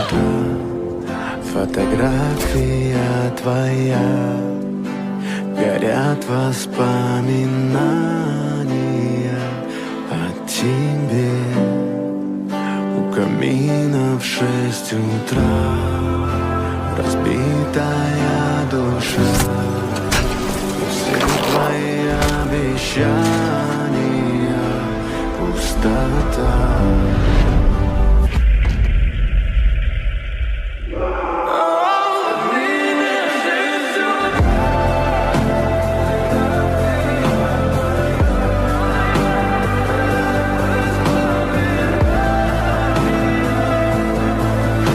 утра. Фотография твоя, горят воспоминания о тебе. У камина в 6 утра, разбитая душа. Все твои обещания пустота.